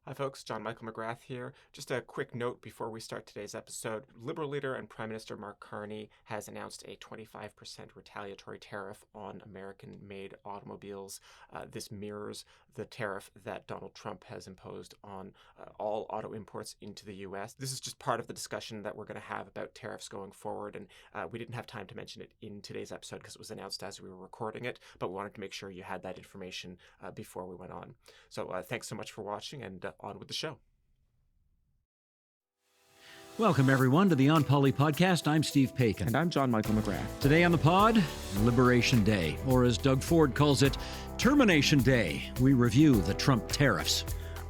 Hi folks, John Michael McGrath here. Just a quick note before we start today's episode. Liberal leader and Prime Minister Mark Carney has announced a 25% retaliatory tariff on American-made automobiles. This mirrors the tariff that Donald Trump has imposed on all auto imports into the U.S. This is just part of the discussion that we're going to have about tariffs going forward, and we didn't have time to mention it in today's episode because it was announced as we were recording it, but we wanted to make sure you had that information before we went on. So thanks so much for watching, and on with the show. Welcome, everyone, to the OnPoli podcast. I'm Steve Paikin. And I'm John Michael McGrath. Today on the pod, Liberation Day, or as Doug Ford calls it, Termination Day. We review the Trump tariffs.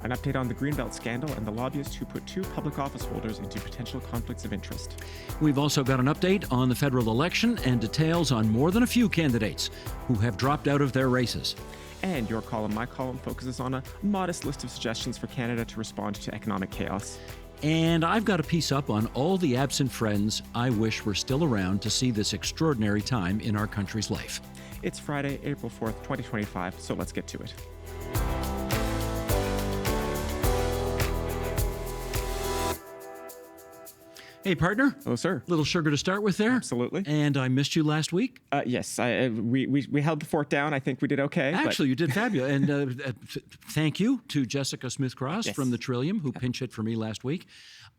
An update on the Greenbelt scandal and the lobbyist who put 2 public office holders into potential conflicts of interest. We've also got an update on the federal election and details on more than a few candidates who have dropped out of their races. And your column, my column, focuses on a modest list of suggestions for Canada to respond to economic chaos. And I've got a piece up on all the absent friends I wish were still around to see this extraordinary time in our country's life. It's Friday, April 4th, 2025, so let's get to it. Hey, partner. Hello, sir. Little sugar to start with there. Absolutely. And I missed you last week. Yes, we held the fort down. I think we did okay. Actually, you did fabulous. And thank you to Jessica Smith-Cross from the Trillium, who pinch hit for me last week.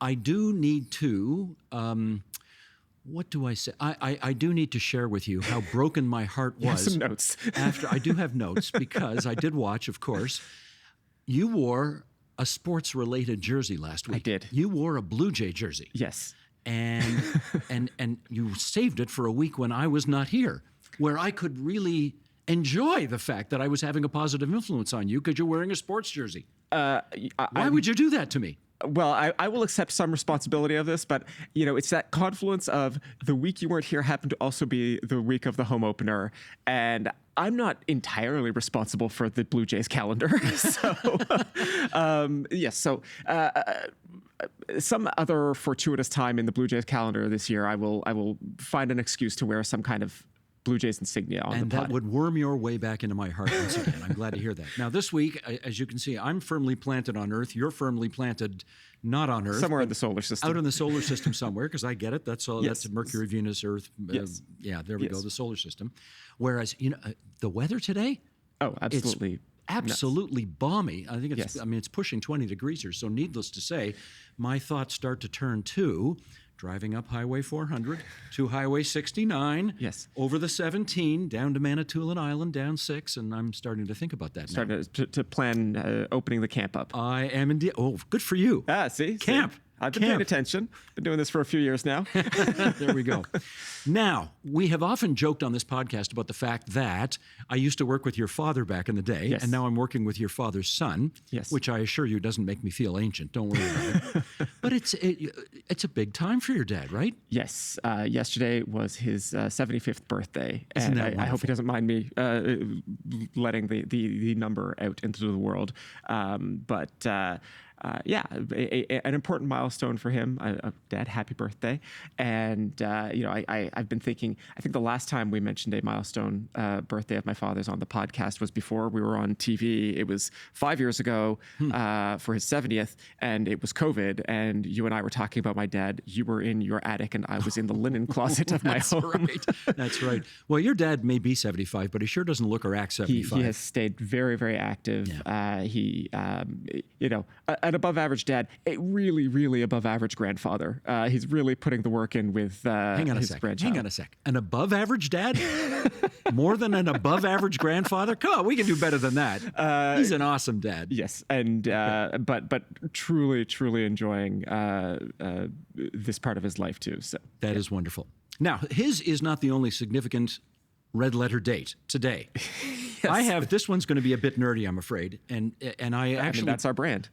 I do need to, what do I say? I do need to share with you how broken my heart was. You have some notes. I do have notes because I did watch, of course. You wore a sports-related jersey last week. I did. You wore a Blue Jay jersey. Yes. And and you saved it for a week when I was not here, where I could really enjoy the fact that I was having a positive influence on you because you're wearing a sports jersey. Why would you do that to me? Well, I will accept some responsibility of this, but, you know, it's that confluence of the week you weren't here happened to also be the week of the home opener, and I'm not entirely responsible for the Blue Jays calendar. Some other fortuitous time in the Blue Jays calendar this year, I will find an excuse to wear some kind of Blue Jays insignia on the pod. And that would worm your way back into my heart once again. I'm glad to hear that. Now, this week, as you can see, I'm firmly planted on Earth. You're firmly planted not on Earth. Somewhere in the solar system. Out in the solar system somewhere, because I get it. That's all. Yes. That's Mercury, Venus, Earth. Yeah, there we go, the solar system. Whereas, you know, the weather today? Oh, absolutely. It's absolutely balmy. I think it's, it's pushing 20 degrees here. So needless to say, my thoughts start to turn to driving up Highway 400 to Highway 69, over the 17, down to Manitoulin Island, down 6, and I'm starting to think about that now. Starting to plan opening the camp up. I am indeed. Oh, good for you. See? Camp. I've been paying attention. Been doing this for a few years now. There we go. Now, we have often joked on this podcast about the fact that I used to work with your father back in the day, and now I'm working with your father's son, which I assure you doesn't make me feel ancient. Don't worry about it. But it's a big time for your dad, right? Yes. Yesterday was his 75th birthday, Isn't and that I hope he doesn't mind me letting the number out into the world. An important milestone for him. Dad, happy birthday. And, I've been thinking, I think the last time we mentioned a milestone birthday of my father's on the podcast was before we were on TV. It was 5 years ago for his 70th, and it was COVID. And you and I were talking about my dad. You were in your attic, and I was in the linen closet of my home. That's right. Well, your dad may be 75, but he sure doesn't look or act 75. He has stayed very, very active. Yeah. An above average dad, a really, really above average grandfather. He's really putting the work in with his grandchild. Hang on a sec. An above average dad? More than an above average grandfather? Come on, we can do better than that. He's an awesome dad. Yes, and but truly, truly enjoying this part of his life too. So that is wonderful. Now, his is not the only significant red letter date today. I have, this one's going to be a bit nerdy, I'm afraid. And I actually... that's our brand.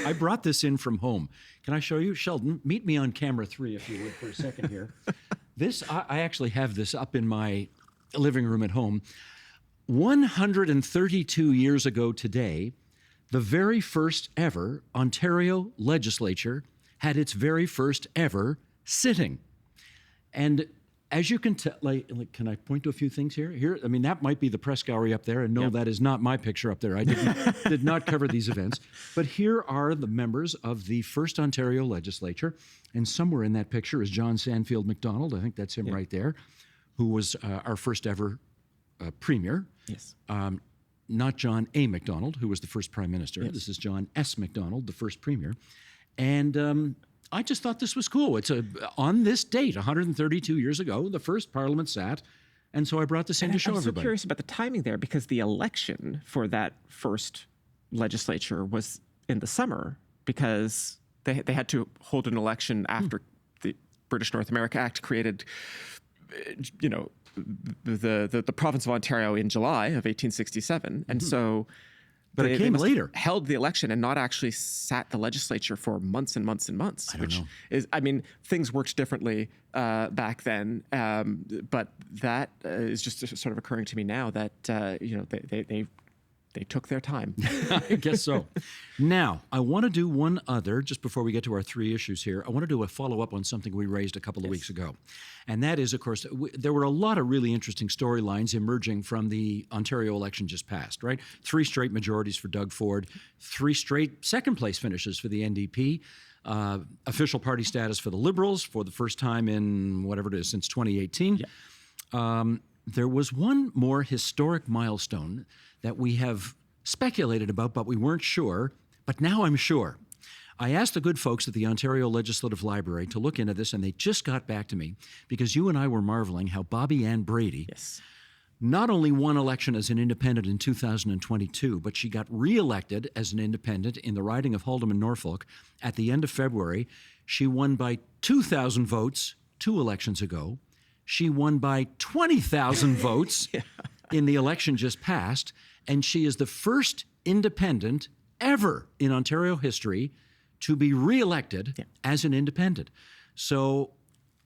I brought this in from home. Can I show you? Sheldon, meet me on camera 3, if you would, for a second here. I actually have this up in my living room at home. 132 years ago today, the very first ever Ontario legislature had its very first ever sitting. And as you can tell, can I point to a few things here? I mean, that might be the press gallery up there, and no, that is not my picture up there. I did not cover these events. But here are the members of the first Ontario legislature, and somewhere in that picture is John Sandfield Macdonald. I think that's him right there, who was our first ever premier. Yes. Not John A. Macdonald, who was the first prime minister. Yes. This is John S. Macdonald, the first premier. And I just thought this was cool. It's on this date, 132 years ago, the first parliament sat. And so I brought this in to show everybody. I'm so curious about the timing there, because the election for that first legislature was in the summer, because they had to hold an election after the British North America Act created, the province of Ontario in July of 1867. And so... But it came later. Held the election and not actually sat the legislature for months and months and months. Things worked differently back then. But that is just sort of occurring to me now that they took their time. I guess so. Now, I want to do one other, just before we get to our three issues here. I want to do a follow-up on something we raised a couple of weeks ago. And that is, of course, there were a lot of really interesting storylines emerging from the Ontario election just passed, right? 3 straight majorities for Doug Ford, 3 straight second-place finishes for the NDP, official party status for the Liberals for the first time in whatever it is, since 2018. Yeah. There was one more historic milestone that we have speculated about, but we weren't sure. But now I'm sure. I asked the good folks at the Ontario Legislative Library to look into this, and they just got back to me, because you and I were marveling how Bobby Ann Brady not only won election as an independent in 2022, but she got re-elected as an independent in the riding of Haldimand, Norfolk at the end of February. She won by 2,000 votes 2 elections ago. She won by 20,000 votes in the election just passed, and she is the first independent ever in Ontario history to be re-elected as an independent. So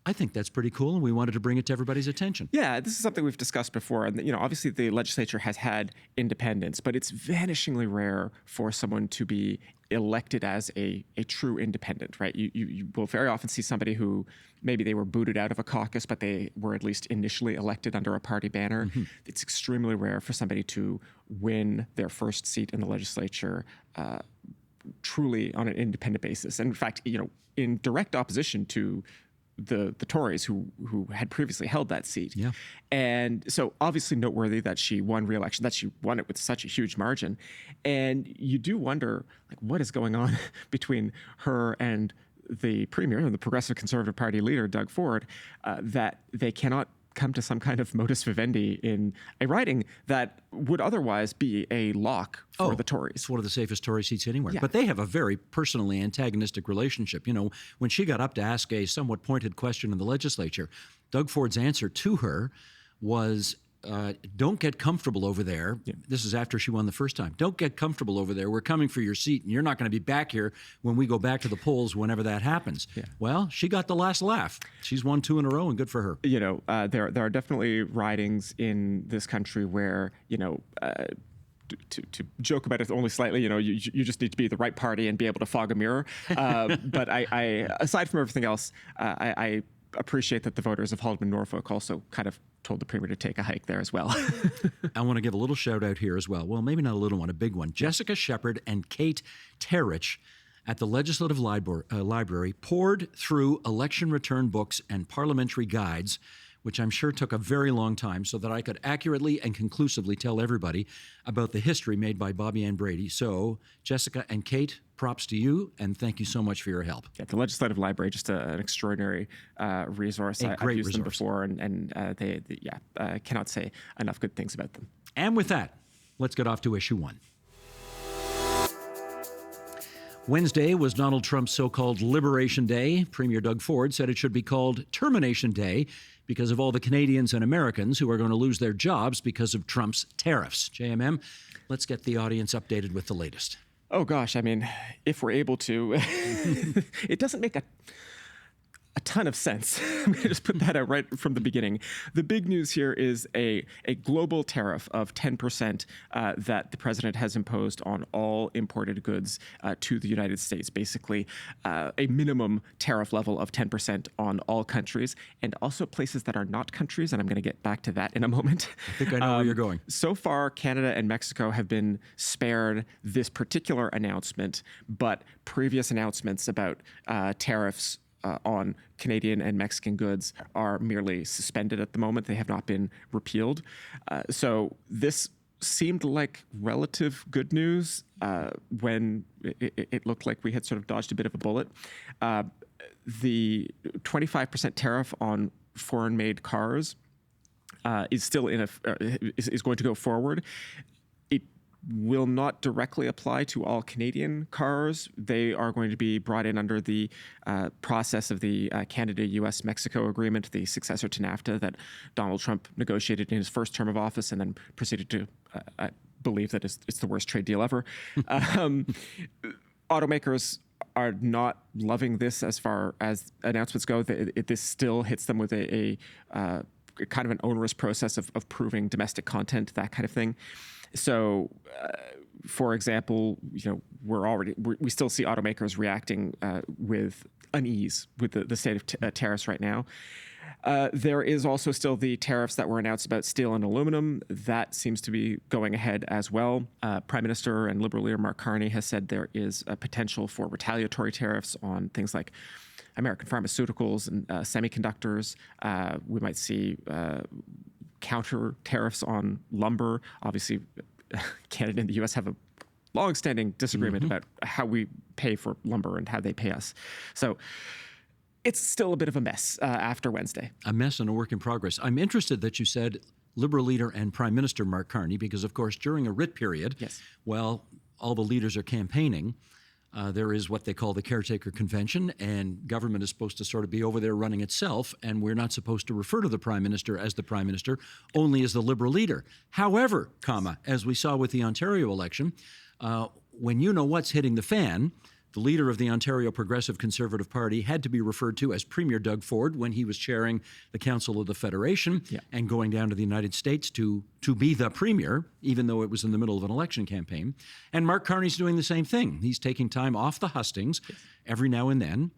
I think that's pretty cool, and we wanted to bring it to everybody's attention. Yeah, this is something we've discussed before. And, obviously the legislature has had independents, but it's vanishingly rare for someone to be elected as a true independent, right? You will very often see somebody who maybe they were booted out of a caucus, but they were at least initially elected under a party banner. Mm-hmm. It's extremely rare for somebody to win their first seat in the legislature truly on an independent basis. And in fact, in direct opposition to the Tories who had previously held that seat. Yeah. And so obviously noteworthy that she won re-election, that she won it with such a huge margin. And you do wonder, what is going on between her and the premier and the Progressive Conservative Party leader, Doug Ford, that they cannot come to some kind of modus vivendi in a riding that would otherwise be a lock for the Tories. It's one of the safest Tory seats anywhere. Yeah. But they have a very personally antagonistic relationship. When she got up to ask a somewhat pointed question in the legislature, Doug Ford's answer to her was, don't get comfortable over there. Yeah. This is after she won the first time. Don't get comfortable over there. We're coming for your seat, and you're not going to be back here when we go back to the polls whenever that happens. Yeah. Well, she got the last laugh. She's won 2 in a row, and good for her. There are definitely ridings in this country where, to joke about it only slightly, you just need to be the right party and be able to fog a mirror. But I aside from everything else, I appreciate that the voters of Haldimand, Norfolk also kind of told the premier to take a hike there as well. I want to give a little shout out here as well. Well, maybe not a little one, a big one. Jessica Shepherd and Kate Terrich at the Legislative Library poured through election return books and parliamentary guides, which I'm sure took a very long time, so that I could accurately and conclusively tell everybody about the history made by Bobby Ann Brady. So, Jessica and Kate, props to you, and thank you so much for your help. Yeah, the Legislative Library, just an extraordinary resource. I've used them before, and they cannot say enough good things about them. And with that, let's get off to issue 1. Wednesday was Donald Trump's so-called Liberation Day. Premier Doug Ford said it should be called Termination Day because of all the Canadians and Americans who are going to lose their jobs because of Trump's tariffs. JMM, let's get the audience updated with the latest. Oh, gosh. I mean, if we're able to, it doesn't make a ton of sense. I'm going to just put that out right from the beginning. The big news here is a global tariff of 10% that the president has imposed on all imported goods to the United States, basically a minimum tariff level of 10% on all countries, and also places that are not countries, and I'm going to get back to that in a moment. I think I know where you're going. So far, Canada and Mexico have been spared this particular announcement, but previous announcements about tariffs on Canadian and Mexican goods are merely suspended at the moment. They have not been repealed. So this seemed like relative good news when it looked like we had sort of dodged a bit of a bullet. The 25% tariff on foreign-made cars is still is going to go forward. It will not directly apply to all Canadian cars. They are going to be brought in under the process of the Canada-US-Mexico agreement, the successor to NAFTA that Donald Trump negotiated in his first term of office and then proceeded to believe that it's the worst trade deal ever. Automakers are not loving this as far as announcements go. This still hits them with a kind of an onerous process of proving domestic content, that kind of thing. So, for example, we still see automakers reacting with unease with the state of tariffs right now. There is also still the tariffs that were announced about steel and aluminum. That seems to be going ahead as well. Prime Minister and Liberal leader Mark Carney has said there is a potential for retaliatory tariffs on things like American pharmaceuticals and semiconductors. We might see counter tariffs on lumber. Obviously, Canada and the U.S. have a long-standing disagreement about how we pay for lumber and how they pay us. So it's still a bit of a mess after Wednesday. A mess and a work in progress. I'm interested that you said Liberal leader and Prime Minister Mark Carney, because, of course, during a writ period, while all the leaders are campaigning, there is what they call the caretaker convention, and government is supposed to sort of be over there running itself, and we're not supposed to refer to the prime minister as the prime minister, only as the Liberal leader. However, as we saw with the Ontario election, when you know what's hitting the fan, the leader of the Ontario Progressive Conservative Party had to be referred to as Premier Doug Ford when he was chairing the Council of the Federation and going down to the United States to be the premier, even though it was in the middle of an election campaign. And Mark Carney's doing the same thing. He's taking time off the hustings every now and then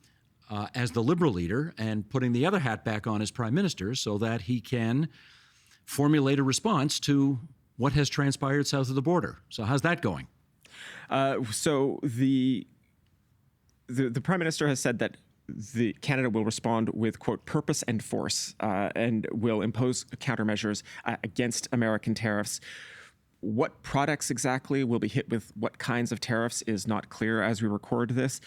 as the Liberal leader and putting the other hat back on as Prime Minister so that he can formulate a response to what has transpired south of the border. So how's that going? So the Prime Minister has said that Canada will respond with, quote, purpose and force and will impose countermeasures against American tariffs. What products exactly will be hit with what kinds of tariffs is not clear as we record this.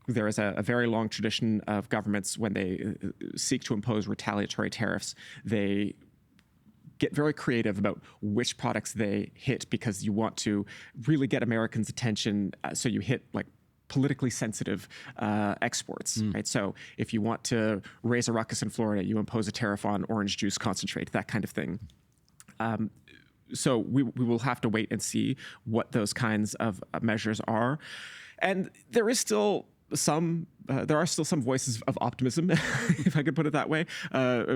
There is a very long tradition of governments when they seek to impose retaliatory tariffs. They get very creative about which products they hit because you want to really get Americans' attention. So you hit like politically sensitive exports, right? So if you want to raise a ruckus in Florida, you impose a tariff on orange juice concentrate, that kind of thing. So we will have to wait and see what those kinds of measures are. And there is still there are still some voices of optimism, if I could put it that way.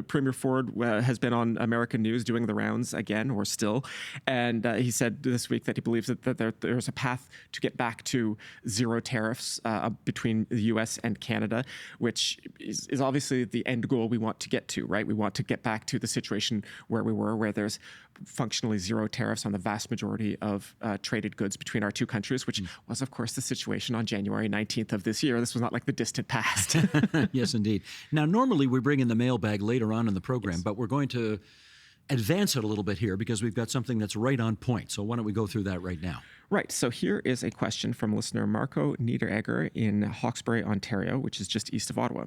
Premier Ford has been on American news doing the rounds again, or still, and he said this week that he believes that there's a path to get back to zero tariffs between the U.S. and Canada, which is obviously the end goal we want to get to, right? We want to get back to the situation where we were, where there's functionally zero tariffs on the vast majority of traded goods between our two countries, which was, of course, the situation on January 19th of this year. This was not like the distant past. Yes, indeed. Now, normally we bring in the mailbag later on in the program, but we're going to advance it a little bit here because we've got something that's right on point. So why don't we go through that right now? Right. So here is a question from listener Marco Niederegger in Hawkesbury, Ontario, which is just east of Ottawa.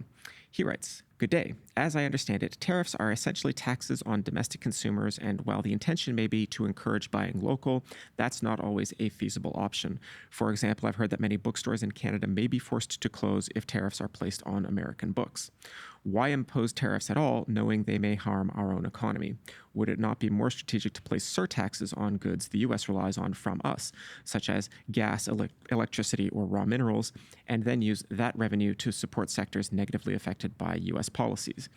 He writes, "Good day. As I understand it, tariffs are essentially taxes on domestic consumers, and while the intention may be to encourage buying local, that's not always a feasible option. For example, I've heard that many bookstores in Canada may be forced to close if tariffs are placed on American books. Why impose tariffs at all, knowing they may harm our own economy? Would it not be more strategic to place surtaxes on goods the U.S. relies on from us? such as gas, electricity, or raw minerals, and then use that revenue to support sectors negatively affected by U.S. policies.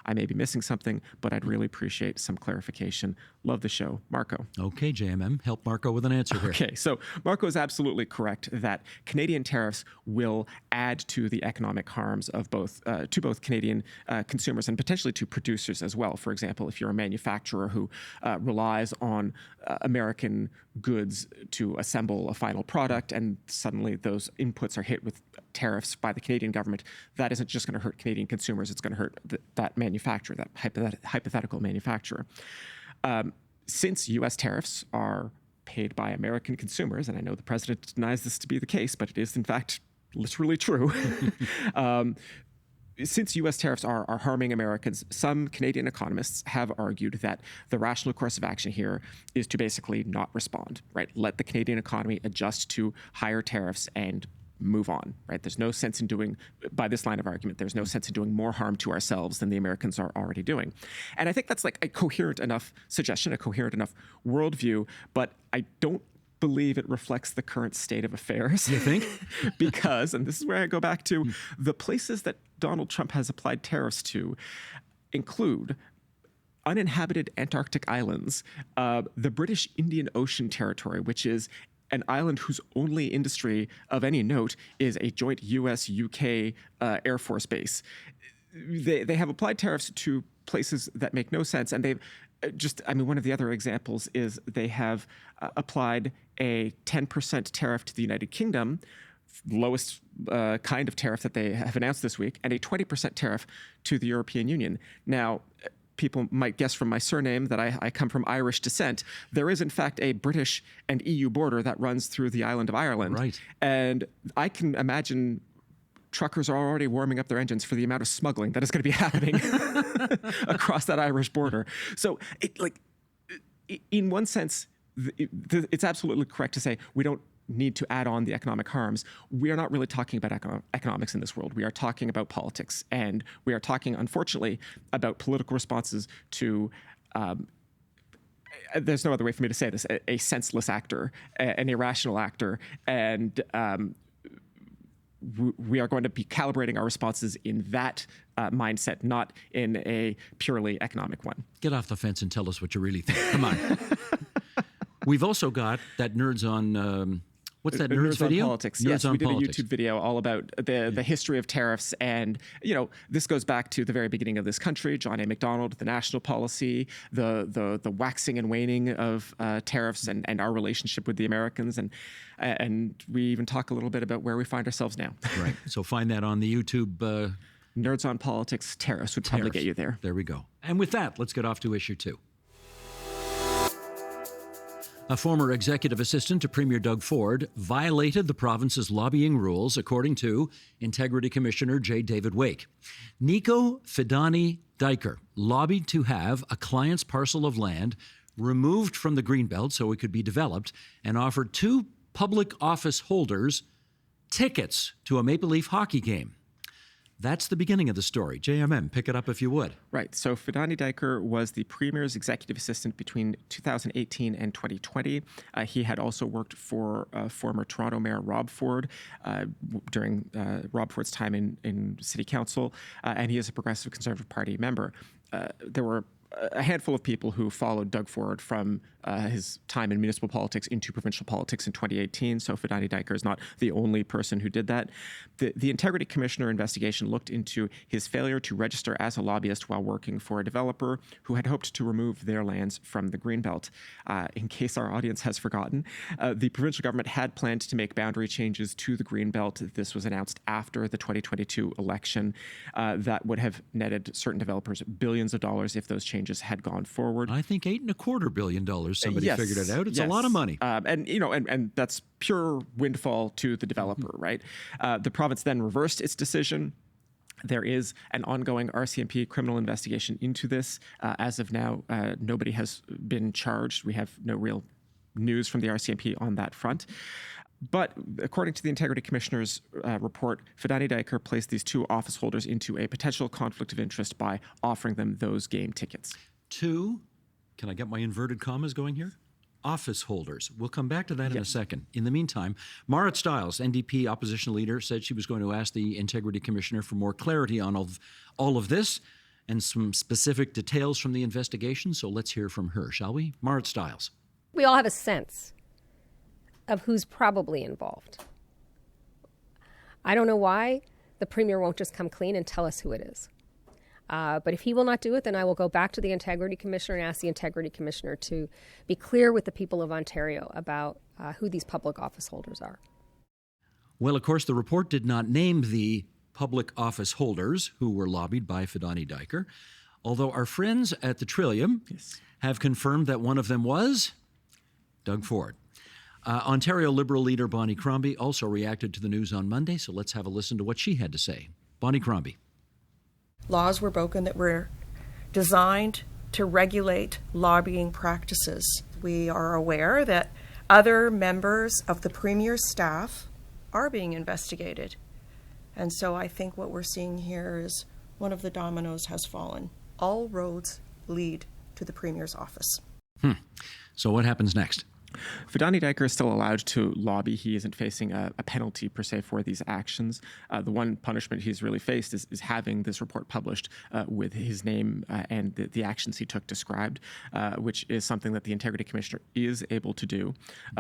I may be missing something, but I'd really appreciate some clarification. Love the show. Marco. Okay, JMM, help Marco with an answer here. Okay, so Marco is absolutely correct that Canadian tariffs will add to the economic harms of both Canadian consumers and potentially to producers as well. For example, if you're a manufacturer who relies on American goods to assemble a final product and suddenly those inputs are hit with tariffs by the Canadian government, that isn't just going to hurt Canadian consumers, it's going to hurt that manufacturer, that hypothetical manufacturer. Since U.S. tariffs are paid by American consumers, and I know the president denies this to be the case, but it is in fact literally true. Since U.S. tariffs are harming Americans, some Canadian economists have argued that the rational course of action here is to basically not respond, right? Let the Canadian economy adjust to higher tariffs and move on, right? There's no sense in doing, by this line of argument, there's no sense in doing more harm to ourselves than the Americans are already doing. And I think that's like a coherent enough suggestion, a coherent enough worldview, but I don't believe it reflects the current state of affairs. You think? Because, and this is where I go back to, the places that Donald Trump has applied tariffs to include uninhabited Antarctic islands, the British Indian Ocean Territory, which is an island whose only industry of any note is a joint US-UK Air Force base. They have applied tariffs to places that make no sense, and they've one of the other examples is they have applied a 10% tariff to the United Kingdom, lowest kind of tariff that they have announced this week, and a 20% tariff to the European Union. Now, people might guess from my surname that I come from Irish descent. There is, in fact, a British and EU border that runs through the island of Ireland. Right. And I can imagine truckers are already warming up their engines for the amount of smuggling that is going to be happening across that Irish border. So, in one sense, it's absolutely correct to say we don't need to add on the economic harms. We are not really talking about economics in this world. We are talking about politics, and we are talking, unfortunately, about political responses to there's no other way for me to say this, a senseless actor, an irrational actor, and we are going to be calibrating our responses in that mindset, not in a purely economic one. Get off the fence and tell us what you really think. Come on. We've also got that Nerds on... what's that Nerds video? On Politics. Nerds yes, on we did Politics. A YouTube video all about the history of tariffs. And, this goes back to the very beginning of this country, John A. Macdonald, the national policy, the waxing and waning of tariffs and our relationship with the Americans. And we even talk a little bit about where we find ourselves now. Right. So find that on the YouTube. Nerds on Politics, tariffs would probably get you there. There we go. And with that, let's get off to issue 2. A former executive assistant to Premier Doug Ford violated the province's lobbying rules, according to Integrity Commissioner J. David Wake. Nico Fidani-Diker lobbied to have a client's parcel of land removed from the Greenbelt so it could be developed and offered 2 public office holders tickets to a Maple Leaf hockey game. That's the beginning of the story. JMM, pick it up if you would. Right. So Fidani-Diker was the Premier's executive assistant between 2018 and 2020. He had also worked for former Toronto Mayor Rob Ford during Rob Ford's time in City Council, and he is a Progressive Conservative Party member. There were a handful of people who followed Doug Ford from his time in municipal politics into provincial politics in 2018. So Fidani-Diker is not the only person who did that. The Integrity Commissioner investigation looked into his failure to register as a lobbyist while working for a developer who had hoped to remove their lands from the Greenbelt. In case our audience has forgotten, the provincial government had planned to make boundary changes to the Greenbelt. This was announced after the 2022 election. That would have netted certain developers billions of dollars if those changes had gone forward. I think $8.25 billion. Somebody figured it out. It's a lot of money. And that's pure windfall to the developer, right? The province then reversed its decision. There is an ongoing RCMP criminal investigation into this. As of now, nobody has been charged. We have no real news from the RCMP on that front. But according to the Integrity Commissioner's report, Fidani-Diker placed these 2 office holders into a potential conflict of interest by offering them those game tickets. 2, can I get my inverted commas going here? office holders. We'll come back to that in a second. In the meantime, Marit Stiles, NDP opposition leader, said she was going to ask the Integrity Commissioner for more clarity on all of this and some specific details from the investigation. So let's hear from her, shall we? Marit Stiles. We all have a sense of who's probably involved. I don't know why the Premier won't just come clean and tell us who it is. But if he will not do it, then I will go back to the Integrity Commissioner and ask the Integrity Commissioner to be clear with the people of Ontario about who these public office holders are. Well, of course, the report did not name the public office holders who were lobbied by Fidani-Diker, although our friends at the Trillium have confirmed that one of them was Doug Ford. Ontario Liberal leader Bonnie Crombie also reacted to the news on Monday, so let's have a listen to what she had to say. Bonnie Crombie. Laws were broken that were designed to regulate lobbying practices. We are aware that other members of the Premier's staff are being investigated. And so I think what we're seeing here is one of the dominoes has fallen. All roads lead to the Premier's office. So what happens next? Fidani-Diker is still allowed to lobby. He isn't facing a penalty, per se, for these actions. The one punishment he's really faced is having this report published with his name and the actions he took described, which is something that the Integrity Commissioner is able to do.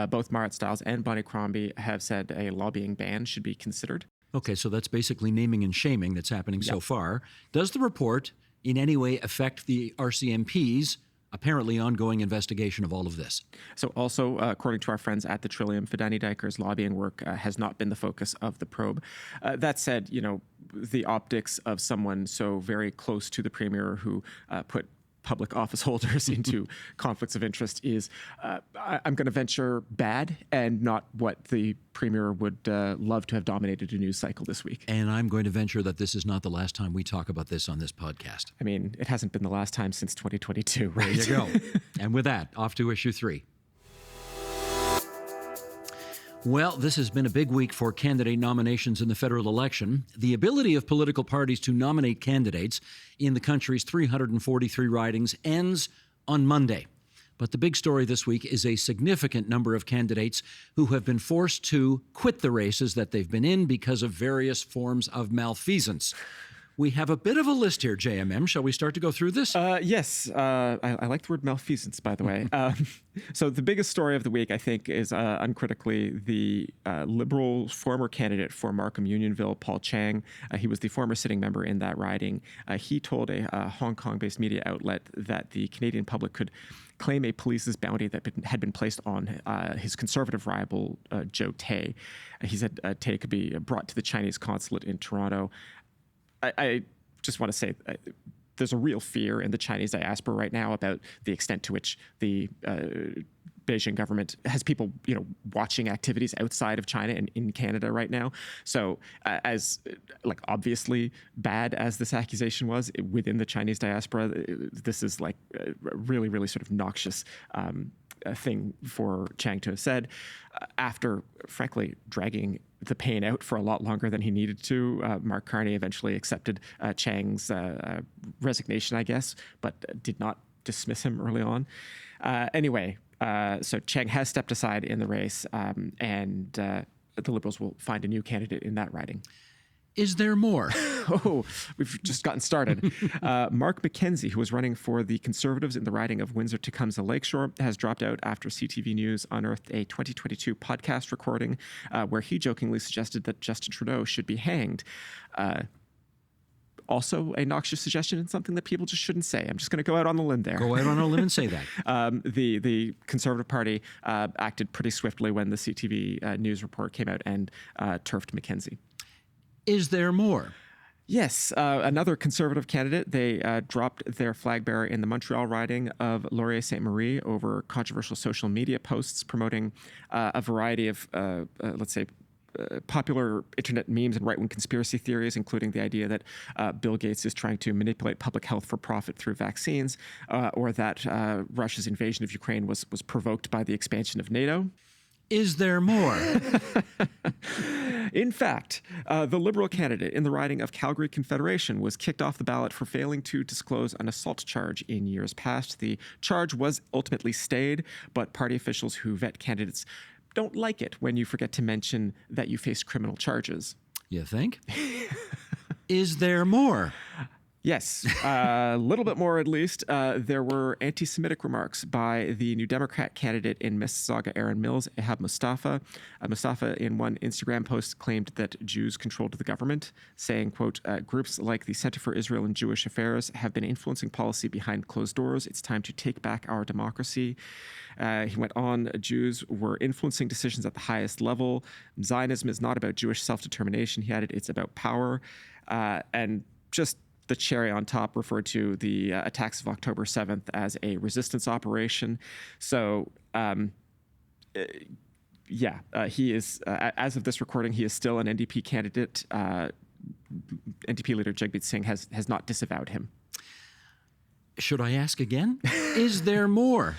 Both Marit Stiles and Bonnie Crombie have said a lobbying ban should be considered. Okay, so that's basically naming and shaming that's happening so far. Does the report in any way affect the RCMP's apparently ongoing investigation of all of this? So also, according to our friends at the Trillium, Fidani-Diker's lobbying work has not been the focus of the probe. That said, the optics of someone so very close to the Premier who put public office holders into conflicts of interest is, I'm going to venture, bad and not what the Premier would love to have dominated a news cycle this week. And I'm going to venture that this is not the last time we talk about this on this podcast. I mean, it hasn't been the last time since 2022, right? There you go. And with that, off to issue 3. Well, this has been a big week for candidate nominations in the federal election. The ability of political parties to nominate candidates in the country's 343 ridings ends on Monday. But the big story this week is a significant number of candidates who have been forced to quit the races that they've been in because of various forms of malfeasance. We have a bit of a list here, JMM. Shall we start to go through this? Yes. I like the word malfeasance, by the way. So the biggest story of the week, I think, is uncritically the Liberal former candidate for Markham Unionville, Paul Chiang. He was the former sitting member in that riding. He told a Hong Kong-based media outlet that the Canadian public could claim a police's bounty that had been placed on his conservative rival, Joe Tay. He said Tay could be brought to the Chinese consulate in Toronto. I just want to say there's a real fear in the Chinese diaspora right now about the extent to which the Beijing government has people, watching activities outside of China and in Canada right now. So as obviously bad as this accusation was within the Chinese diaspora, this is a really, really sort of noxious thing for Chiang to have said after, frankly, dragging the pain out for a lot longer than he needed to. Mark Carney eventually accepted Chiang's resignation, I guess, but did not dismiss him early on. Anyway, so Chiang has stepped aside in the race, and the Liberals will find a new candidate in that riding. Is there more? Oh, we've just gotten started. Mark McKenzie, who was running for the Conservatives in the riding of Windsor-Tecumseh Lakeshore, has dropped out after CTV News unearthed a 2022 podcast recording where he jokingly suggested that Justin Trudeau should be hanged. Also a noxious suggestion and something that people just shouldn't say. I'm just going to go out on the limb there. Go out on a limb and say that. The Conservative Party acted pretty swiftly when the CTV News report came out and turfed McKenzie. Is there more? Yes. Another Conservative candidate, they dropped their flag bearer in the Montreal riding of Laurier Ste. Marie over controversial social media posts promoting a variety of, popular internet memes and right-wing conspiracy theories, including the idea that Bill Gates is trying to manipulate public health for profit through vaccines, or that Russia's invasion of Ukraine was provoked by the expansion of NATO. Is there more? In fact, the Liberal candidate in the riding of Calgary Confederation was kicked off the ballot for failing to disclose an assault charge in years past. The charge was ultimately stayed, but party officials who vet candidates don't like it when you forget to mention that you face criminal charges. You think? Is there more? Yes, a little bit more at least. There were anti-Semitic remarks by the New Democrat candidate in Mississauga, Erin Mills, Ehab Mustafa. Mustafa, in one Instagram post, claimed that Jews controlled the government, saying, quote, groups like the Center for Israel and Jewish Affairs have been influencing policy behind closed doors. It's time to take back our democracy. He went on, Jews were influencing decisions at the highest level. Zionism is not about Jewish self-determination, he added, it's about power. And just the cherry on top referred to the attacks of October 7th as a resistance operation. So, he is, as of this recording, he is still an NDP candidate. NDP leader Jagmeet Singh has not disavowed him. Should I ask again? Is there more?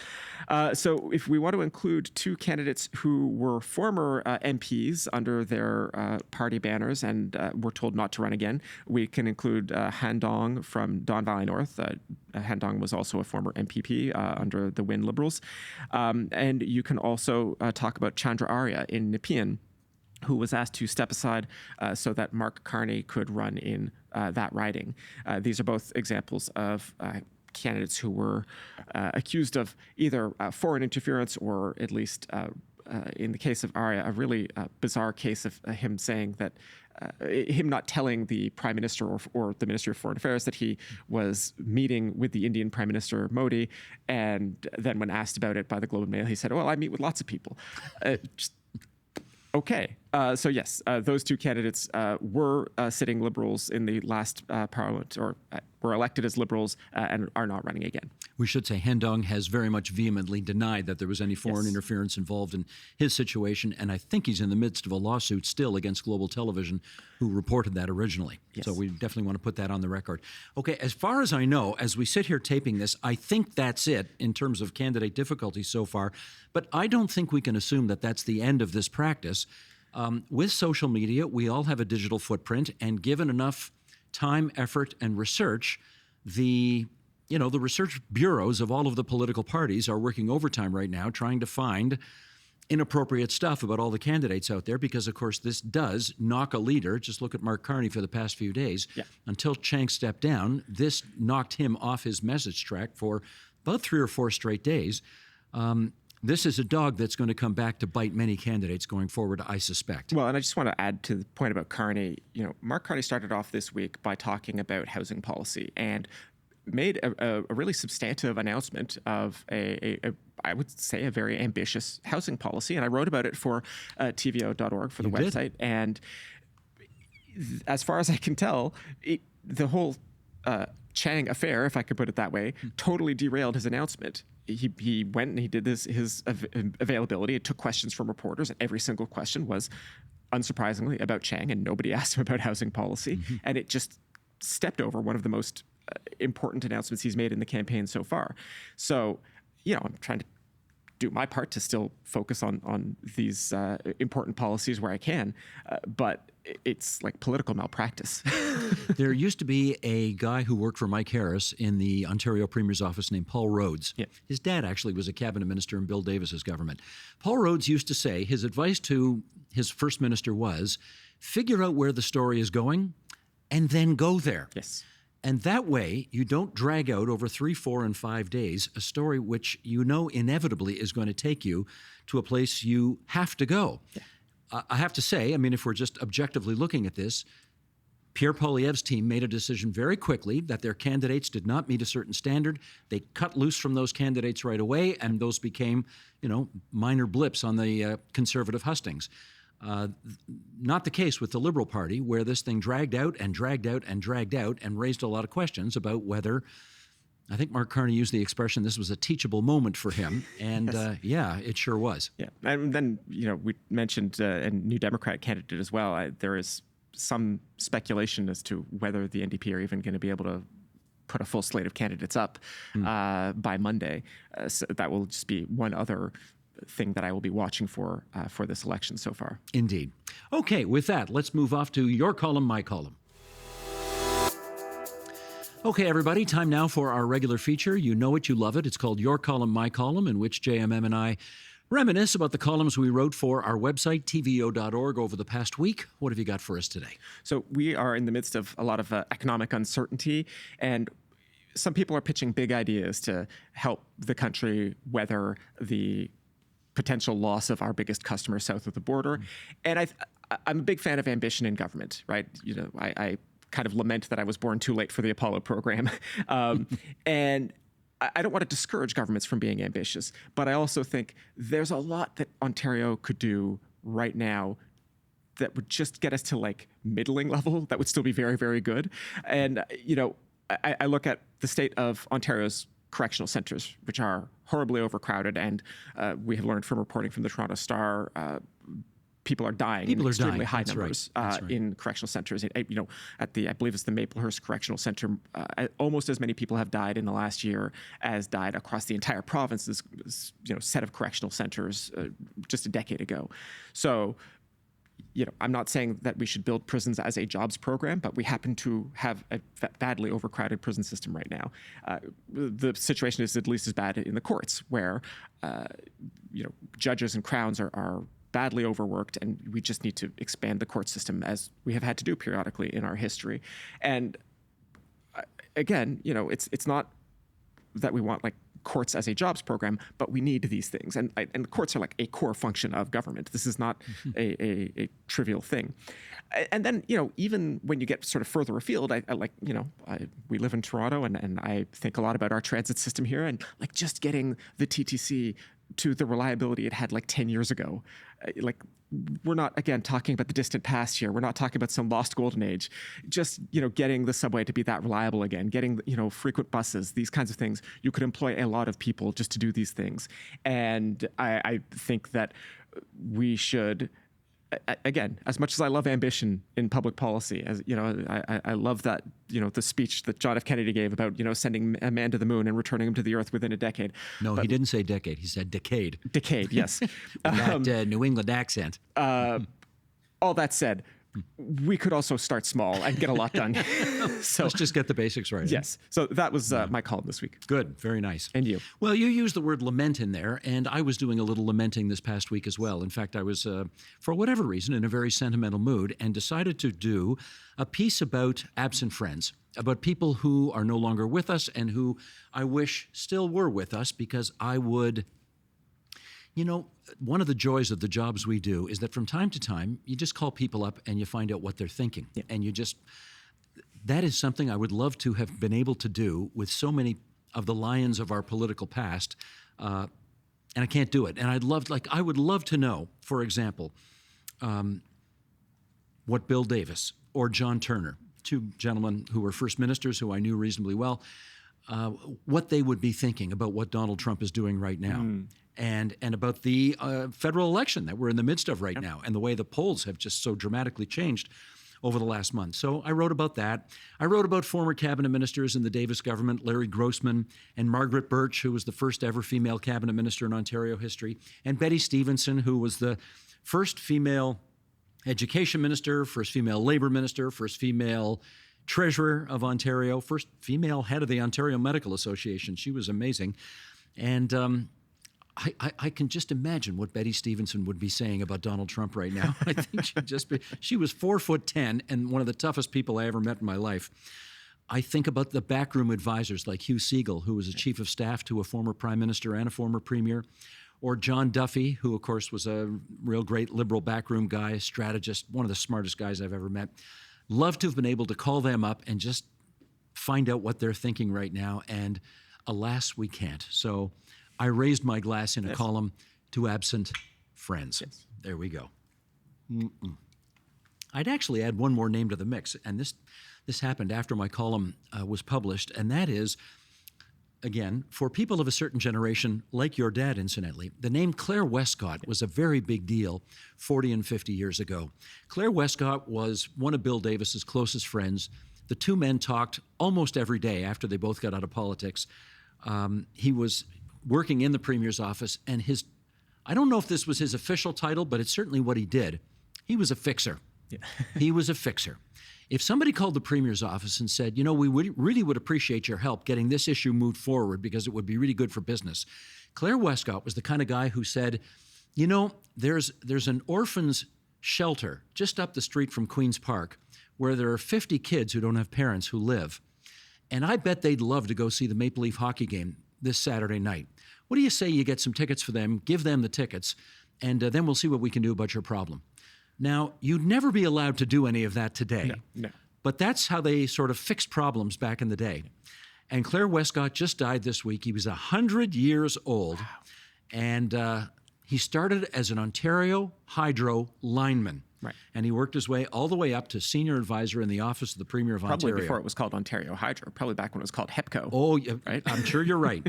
So if we want to include two candidates who were former MPs under their party banners and were told not to run again, we can include Han Dong from Don Valley North. Han Dong was also a former MPP under the Wynn Liberals. And you can also talk about Chandra Arya in Nepean, who was asked to step aside so that Mark Carney could run in that riding. These are both examples of candidates who were accused of either foreign interference or at least, in the case of Arya, a really bizarre case of him saying that him not telling the Prime Minister or the Ministry of Foreign Affairs that he was meeting with the Indian Prime Minister Modi. And then when asked about it by the Globe and Mail, he said, well, I meet with lots of people. Okay. So yes, those two candidates were sitting Liberals in the last parliament, or were elected as Liberals and are not running again. We should say Han Dong has very much vehemently denied that there was any foreign interference involved in his situation, and I think he's in the midst of a lawsuit still against Global Television, who reported that originally. Yes. So we definitely want to put that on the record. Okay, as far as I know, as we sit here taping this, I think that's it in terms of candidate difficulty so far, but I don't think we can assume that that's the end of this practice. With social media, we all have a digital footprint, and given enough time, effort, and research, the research bureaus of all of the political parties are working overtime right now trying to find inappropriate stuff about all the candidates out there because, of course, this does knock a leader. Just look at Mark Carney for the past few days. Yeah. Until Chiang stepped down, this knocked him off his message track for about 3 or 4 straight days. This is a dog that's going to come back to bite many candidates going forward, I suspect. Well, and I just want to add to the point about Carney. Mark Carney started off this week by talking about housing policy and made a really substantive announcement of I would say, a very ambitious housing policy. And I wrote about it for tvo.org for the website. And as far as I can tell, the whole Chiang affair, if I could put it that way, totally derailed his announcement. He went and he did his availability. It took questions from reporters, and every single question was, unsurprisingly, about Chiang, and nobody asked him about housing policy. Mm-hmm. And it just stepped over one of the most important announcements he's made in the campaign so far. So, I'm trying to do my part to still focus on these important policies where I can, but it's like political malpractice. There used to be a guy who worked for Mike Harris in the Ontario Premier's office named Paul Rhodes. Yeah. His dad actually was a cabinet minister in Bill Davis's government. Paul Rhodes used to say his advice to his first minister was, figure out where the story is going and then go there. Yes. And that way, you don't drag out over 3, 4, and 5 days a story which inevitably is going to take you to a place you have to go. Yeah. I have to say, if we're just objectively looking at this, Pierre Poilievre's team made a decision very quickly that their candidates did not meet a certain standard. They cut loose from those candidates right away, and those became, minor blips on the conservative hustings. Not the case with the Liberal Party, where this thing dragged out and dragged out and dragged out and raised a lot of questions about whether, I think Mark Carney used the expression, this was a teachable moment for him. And yes. It sure was. Yeah. And then, we mentioned a New Democrat candidate as well. There is some speculation as to whether the NDP are even going to be able to put a full slate of candidates up by Monday. So that will just be one other thing that I will be watching for this election so far. Indeed. Okay, with that, let's move off to your column, my column. Okay, everybody, time now for our regular feature. You know it, you love it. It's called Your Column, My Column, in which JMM and I reminisce about the columns we wrote for our website, tvo.org, over the past week. What have you got for us today? So we are in the midst of a lot of economic uncertainty, and some people are pitching big ideas to help the country weather the potential loss of our biggest customer south of the border. And I'm a big fan of ambition in government, right? You know, I kind of lament that I was born too late for the Apollo program. And I don't want to discourage governments from being ambitious, but I also think there's a lot that Ontario could do right now that would just get us to like middling level, that would still be very, very good. And, you know, I look at the state of Ontario's correctional centers, which are horribly overcrowded. And we have learned from reporting from the Toronto Star, people are dying in extremely high numbers in correctional centers. You know, at the, I believe it's the Maplehurst Correctional Center, almost as many people have died in the last year as died across the entire province's, you know, set of correctional centers just a decade ago. So, you know, I'm not saying that we should build prisons as a jobs program, but we happen to have a badly overcrowded prison system right now. The situation is at least as bad in the courts, where, you know, judges and crowns are badly overworked, and we just need to expand the court system, as we have had to do periodically in our history. And again, you know, it's not that we want like courts as a jobs program, but we need these things. And the courts are like a core function of government. This is not a trivial thing. And then, you know, even when you get sort of further afield, I like, you know, we live in Toronto, and I think a lot about our transit system here, and like just getting the TTC to the reliability it had like 10 years ago. Like, we're not, again, talking about the distant past here. We're not talking about some lost golden age. Just, you know, getting the subway to be that reliable again, getting, you know, frequent buses, these kinds of things. You could employ a lot of people just to do these things. And I think that we should, again, as much as I love ambition in public policy, as you know, I love that, you know, the speech that John F. Kennedy gave about, you know, sending a man to the moon and returning him to the earth within a decade. No, but he didn't say decade. He said decade. Decade, yes. That New England accent. All that said, we could also start small and get a lot done. So let's just get the basics right. Yes. So that was my column this week. Good. Very nice. And you? Well, you used the word lament in there, and I was doing a little lamenting this past week as well. In fact, I was, for whatever reason, in a very sentimental mood and decided to do a piece about absent friends, about people who are no longer with us and who I wish still were with us, because I would... You know, one of the joys of the jobs we do is that from time to time, you just call people up and you find out what they're thinking. Yeah. And you just, that is something I would love to have been able to do with so many of the lions of our political past. And I can't do it. And I would love to know, for example, what Bill Davis or John Turner, two gentlemen who were first ministers who I knew reasonably well, what they would be thinking about what Donald Trump is doing right now. And about the federal election that we're in the midst of right now, and the way the polls have just so dramatically changed over the last month. So I wrote about that. I wrote about former cabinet ministers in the Davis government, Larry Grossman and Margaret Birch, who was the first ever female cabinet minister in Ontario history, and Betty Stevenson, who was the first female education minister, first female labor minister, first female treasurer of Ontario, first female head of the Ontario Medical Association. She was amazing. And I can just imagine what Betty Stevenson would be saying about Donald Trump right now. I think she was 4'10" and one of the toughest people I ever met in my life. I think about the backroom advisors like Hugh Segal, who was a chief of staff to a former prime minister and a former premier, or John Duffy, who of course was a real great liberal backroom guy, strategist, one of the smartest guys I've ever met. Love to have been able to call them up and just find out what they're thinking right now, and alas, we can't. So I raised my glass in a column to absent friends. Yes. There we go. I'd actually add one more name to the mix, and this happened after my column was published, and that is, again, for people of a certain generation, like your dad, incidentally, the name Claire Westcott was a very big deal 40 and 50 years ago. Claire Westcott was one of Bill Davis's closest friends. The two men talked almost every day after they both got out of politics. He was working in the Premier's office, and his I don't know if this was his official title, but it's certainly what he did. He was a fixer. Yeah. He was a fixer. If somebody called the Premier's office and said, we really would appreciate your help getting this issue moved forward because it would be really good for business, Claire Westcott was the kind of guy who said, there's an orphan's shelter just up the street from Queen's Park where there are 50 kids who don't have parents who live. And I bet they'd love to go see the Maple Leaf hockey game this Saturday night. What do you say you get some tickets for them, give them the tickets, and then we'll see what we can do about your problem. Now, you'd never be allowed to do any of that today. No. But that's how they sort of fixed problems back in the day. And Claire Westcott just died this week. He was 100 years old. Wow. And he started as an Ontario Hydro lineman. Right. And he worked his way all the way up to senior advisor in the office of the Premier of Ontario. Probably before it was called Ontario Hydro, probably back when it was called HEPCO. Oh, yeah, right? I'm sure you're right.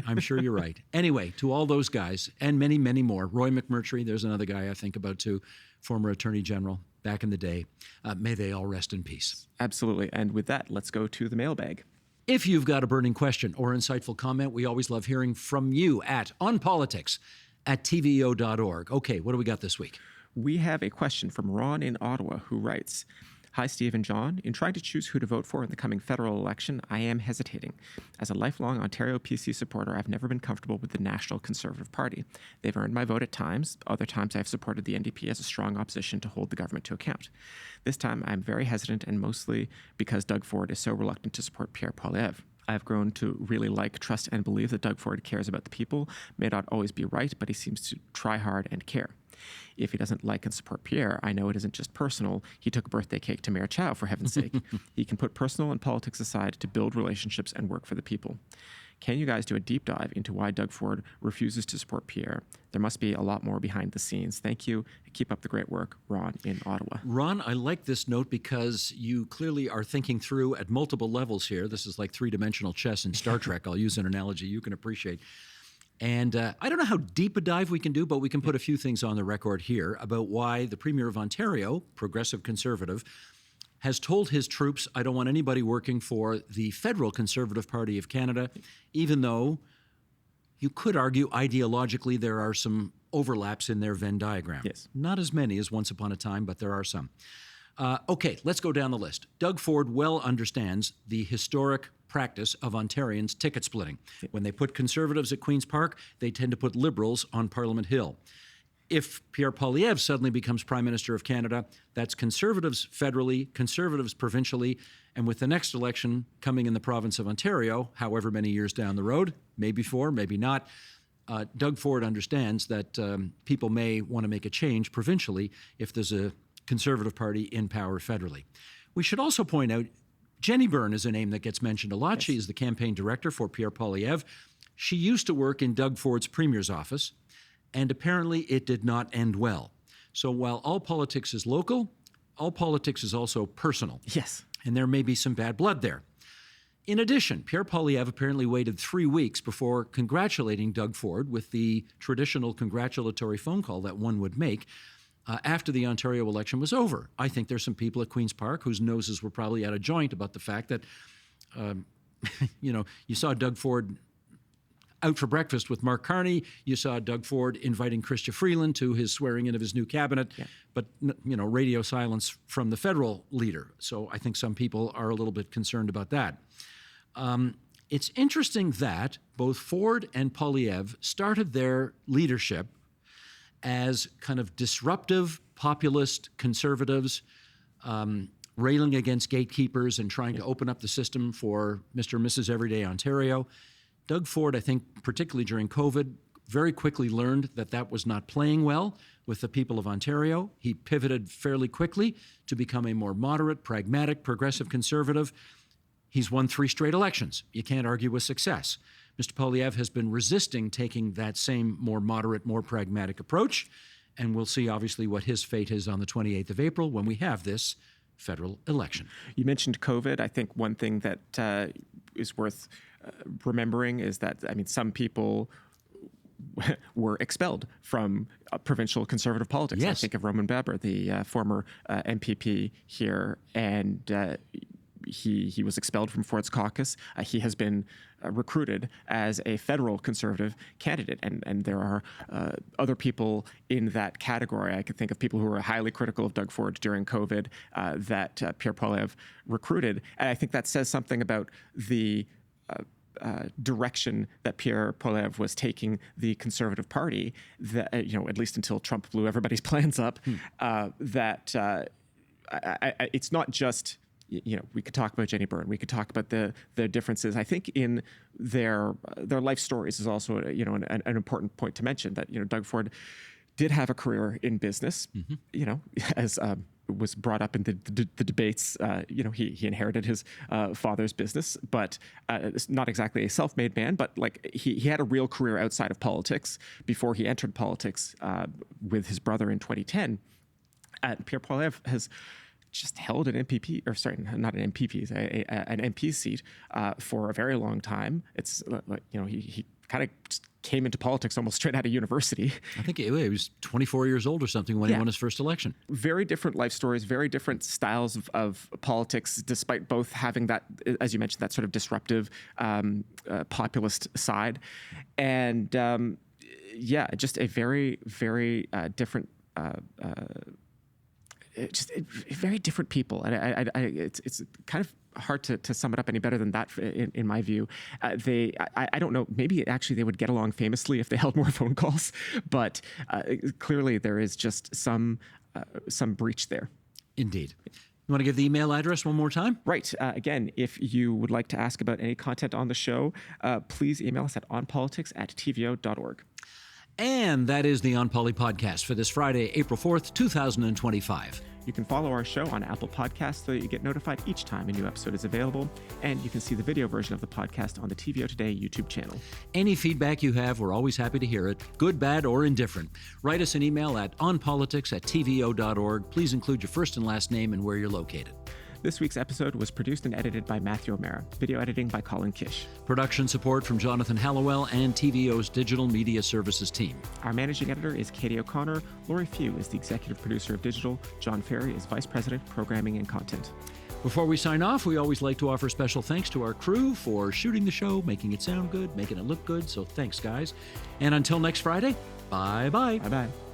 Anyway, to all those guys, and many, many more. Roy McMurtry, there's another guy I think about too, former Attorney General back in the day. May they all rest in peace. Absolutely. And with that, let's go to the mailbag. If you've got a burning question or insightful comment, we always love hearing from you at onpolitics@tvo.org. Okay, what do we got this week? We have a question from Ron in Ottawa who writes, Hi, Steve and John. In trying to choose who to vote for in the coming federal election, I am hesitating. As a lifelong Ontario PC supporter, I've never been comfortable with the National Conservative Party. They've earned my vote at times. Other times I've supported the NDP as a strong opposition to hold the government to account. This time I'm very hesitant, and mostly because Doug Ford is so reluctant to support Pierre Poilievre. I've grown to really like, trust, and believe that Doug Ford cares about the people. May not always be right, but he seems to try hard and care. If he doesn't like and support Pierre, I know it isn't just personal. He took a birthday cake to Mayor Chow, for heaven's sake. He can put personal and politics aside to build relationships and work for the people. Can you guys do a deep dive into why Doug Ford refuses to support Pierre? There must be a lot more behind the scenes. Thank you. Keep up the great work, Ron in Ottawa. Ron, I like this note because you clearly are thinking through at multiple levels here. This is like three-dimensional chess in Star Trek. I'll use an analogy you can appreciate. And I don't know how deep a dive we can do, but we can put a few things on the record here about why the Premier of Ontario, progressive conservative, has told his troops, I don't want anybody working for the federal Conservative Party of Canada, even though you could argue ideologically there are some overlaps in their Venn diagram. Yes. Not as many as once upon a time, but there are some. Okay, let's go down the list. Doug Ford well understands the historic practice of Ontarians ticket splitting. When they put Conservatives at Queen's Park, they tend to put Liberals on Parliament Hill. If Pierre Poilievre suddenly becomes Prime Minister of Canada, that's Conservatives federally, Conservatives provincially, and with the next election coming in the province of Ontario, however many years down the road, maybe 4, maybe not, Doug Ford understands that people may want to make a change provincially if there's a Conservative Party in power federally. We should also point out Jenny Byrne is a name that gets mentioned a lot. Yes. She is the campaign director for Pierre Poilievre. She used to work in Doug Ford's Premier's office, and apparently it did not end well. So while all politics is local, all politics is also personal. Yes. And there may be some bad blood there. In addition, Pierre Poilievre apparently waited 3 weeks before congratulating Doug Ford with the traditional congratulatory phone call that one would make after the Ontario election was over. I think there's some people at Queen's Park whose noses were probably out of joint about the fact that, you saw Doug Ford out for breakfast with Mark Carney. You saw Doug Ford inviting Chrystia Freeland to his swearing in of his new cabinet, but radio silence from the federal leader. So I think some people are a little bit concerned about that. It's interesting that both Ford and Poilievre started their leadership as kind of disruptive, populist conservatives, railing against gatekeepers and trying to open up the system for Mr. and Mrs. Everyday Ontario. Doug Ford, I think, particularly during COVID, very quickly learned that that was not playing well with the people of Ontario. He pivoted fairly quickly to become a more moderate, pragmatic, progressive conservative. He's won 3 straight elections. You can't argue with success. Mr. Poilievre has been resisting taking that same more moderate, more pragmatic approach, and we'll see obviously what his fate is on the 28th of April when we have this federal election. You mentioned COVID. I think one thing that is worth remembering is that, some people were expelled from provincial conservative politics. Yes. I think of Roman Baber, the former MPP here, and he was expelled from Ford's caucus. He has been recruited as a federal conservative candidate, and there are other people in that category. I could think of people who were highly critical of Doug Ford during COVID that Pierre Poilievre recruited, and I think that says something about the direction that Pierre Poilievre was taking the Conservative Party, that at least until Trump blew everybody's plans up. It's not just. We could talk about Jenny Byrne. We could talk about the differences. I think in their life stories is also an important point to mention, that Doug Ford did have a career in business. As was brought up in the debates. He inherited his father's business, but not exactly a self-made man. But he had a real career outside of politics before he entered politics with his brother in 2010. Pierre Poilievre has just held an MPP, or sorry, not an MPP, an MP seat for a very long time. It's he kind of came into politics almost straight out of university. I think he was 24 years old or something when he won his first election. Very different life stories, very different styles of politics, despite both having that, as you mentioned, that sort of disruptive populist side. And just a very, very different very different people, and it's kind of hard to sum it up any better than that in my view. I don't know, maybe actually they would get along famously if they held more phone calls, but clearly there is just some breach there. Indeed. You want to give the email address one more time? Right. Again, if you would like to ask about any content on the show, please email us at onpolitics@tvo.org. And that is the OnPoli podcast for this Friday, April 4th, 2025. You can follow our show on Apple Podcasts so that you get notified each time a new episode is available. And you can see the video version of the podcast on the TVO Today YouTube channel. Any feedback you have, we're always happy to hear it, good, bad, or indifferent. Write us an email at onpolitics@tvo.org. Please include your first and last name and where you're located. This week's episode was produced and edited by Matthew O'Mara. Video editing by Colin Kish. Production support from Jonathan Hallowell and TVO's Digital Media Services team. Our managing editor is Katie O'Connor. Lori Few is the executive producer of Digital. John Ferry is vice president, programming and content. Before we sign off, we always like to offer special thanks to our crew for shooting the show, making it sound good, making it look good. So thanks, guys. And until next Friday, bye-bye. Bye-bye.